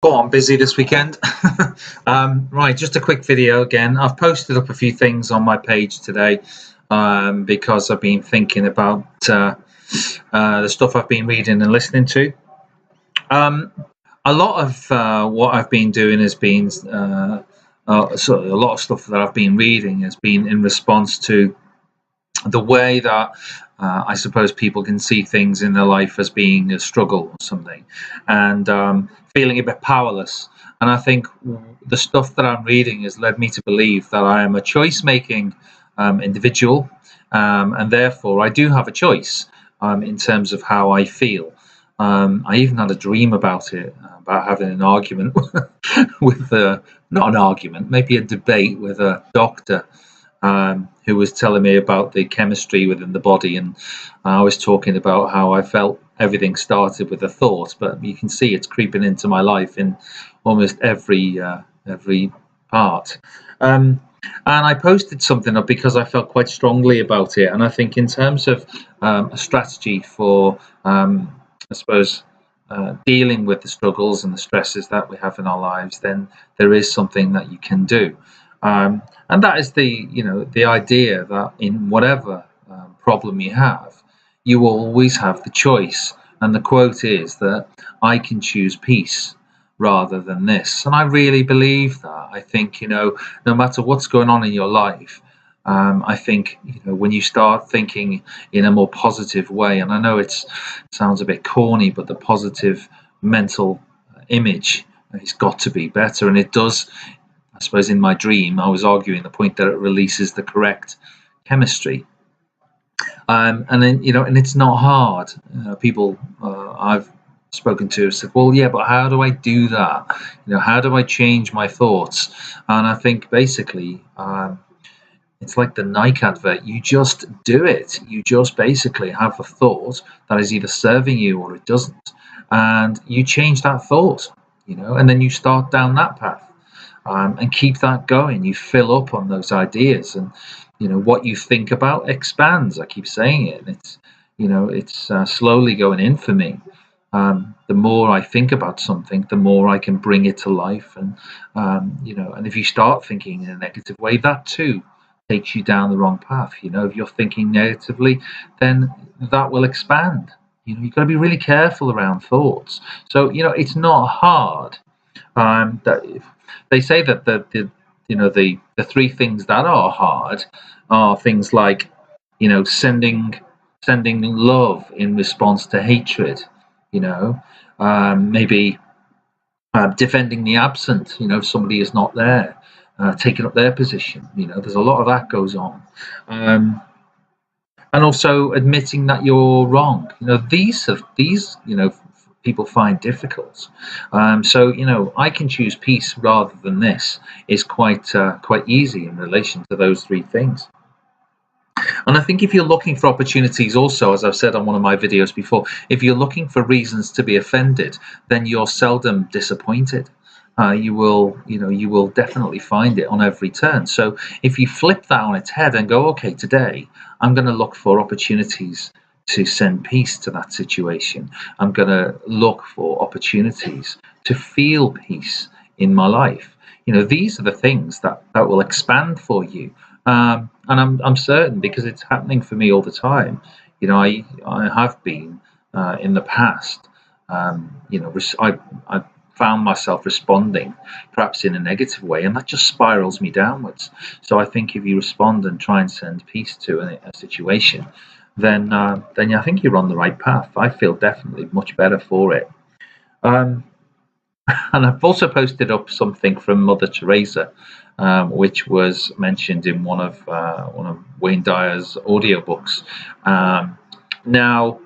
Oh, I'm busy this weekend. Right, just a quick video again. I've posted up a few things on my page today because I've been thinking about the stuff I've been reading and listening to. Um, a lot of what I've been doing has been a lot of stuff that I've been reading has been in response to the way that I suppose people can see things in their life as being a struggle or something, and feeling a bit powerless. And I think the stuff that I'm reading has led me to believe that I am a choice making individual, and therefore I do have a choice in terms of how I feel. I even had a dream about it, about having an argument with, not an argument, maybe a debate with a doctor who was telling me about the chemistry within the body, and I was talking about how I felt everything started with a thought, but you can see it's creeping into my life in almost every part. And I posted something up because I felt quite strongly about it, and I think in terms of a strategy for, I suppose, dealing with the struggles and the stresses that we have in our lives, then there is something that you can do. And that is the idea that in whatever problem you have, you will always have the choice. And the quote is that I can choose peace rather than this. And I really believe that. I think, no matter what's going on in your life, I think, when you start thinking in a more positive way, and I know it sounds a bit corny, but the positive mental image has got to be better. And it does. I suppose in my dream, I was arguing the point that it releases the correct chemistry. And then, and it's not hard. People I've spoken to have said, well, yeah, but how do I do that? How do I change my thoughts? And I think basically, it's like the Nike advert. You just do it. You just basically have a thought that is either serving you or it doesn't. And you change that thought, and then you start down that path. And keep that going. You fill up on those ideas, and what you think about expands. I keep saying it. It's slowly going in for me. The more I think about something, the more I can bring it to life. And and if you start thinking in a negative way, that too takes you down the wrong path. If you're thinking negatively, then that will expand. You've got to be really careful around thoughts. So it's not hard. That they say that the three things that are hard are things like sending love in response to hatred, maybe defending the absent, if somebody is not there, taking up their position. There's a lot of that goes on. And also admitting that you're wrong. These people find difficult. So I can choose peace rather than this is quite easy in relation to those three things. And I think if you're looking for opportunities, also, as I've said on one of my videos before, if you're looking for reasons to be offended, then you're seldom disappointed. You will definitely find it on every turn. So if you flip that on its head and go, okay, today I'm going to look for opportunities to send peace to that situation. I'm going to look for opportunities to feel peace in my life. These are the things that will expand for you. And I'm certain, because it's happening for me all the time. I have been in the past. I found myself responding perhaps in a negative way, and that just spirals me downwards. So I think if you respond and try and send peace to a situation, then I think you're on the right path. I feel definitely much better for it. And I've also posted up something from Mother Teresa, which was mentioned in one of Wayne Dyer's audiobooks. Now,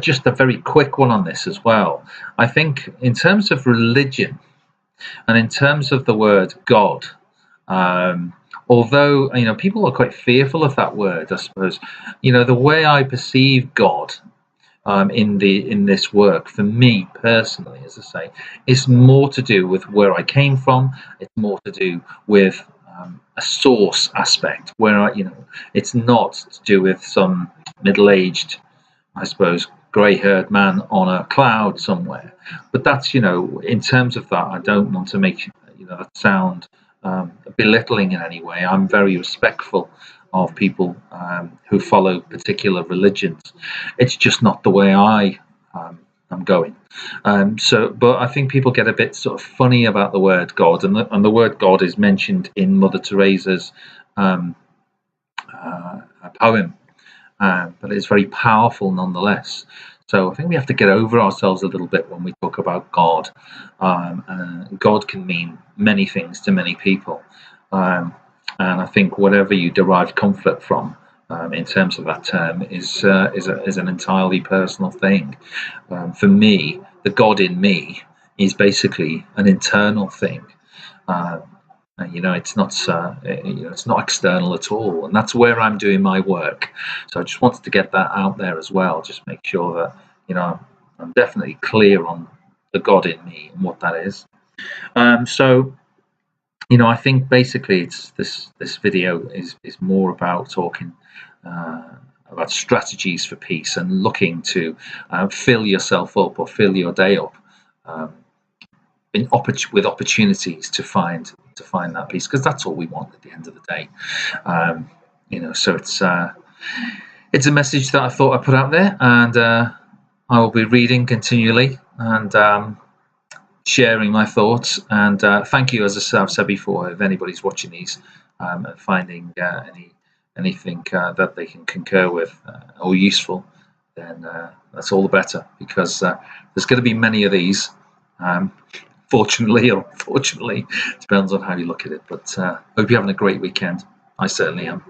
just a very quick one on this as well. I think in terms of religion and in terms of the word God, although people are quite fearful of that word, I suppose, the way I perceive God in this work, for me personally, as I say, is more to do with where I came from. It's more to do with a source aspect, where it's not to do with some middle-aged, I suppose, grey-haired man on a cloud somewhere. But that's, in terms of that, I don't want to make that sound belittling in any way. I'm very respectful of people who follow particular religions. It's just not the way I'm going. But I think people get a bit sort of funny about the word God, and the word God is mentioned in Mother Teresa's poem, but it's very powerful nonetheless. So I think we have to get over ourselves a little bit when we talk about God. God can mean many things to many people, and I think whatever you derive comfort from in terms of that term is an entirely personal thing. For me, the God in me is basically an internal thing. It's not it's not external at all, and that's where I'm doing my work. So I just wanted to get that out there as well. Just make sure that I'm definitely clear on the God in me and what that is. So I think basically it's this video is more about talking about strategies for peace and looking to fill yourself up or fill your day up with opportunities to find that peace, because that's all we want at the end of the day. So it's a message that I thought I'd put out there, and I will be reading continually and sharing my thoughts. And thank you, as I've said before, if anybody's watching these and finding anything that they can concur with or useful, then that's all the better, because there's going to be many of these. Fortunately or unfortunately, depends on how you look at it. But hope you're having a great weekend. I certainly am.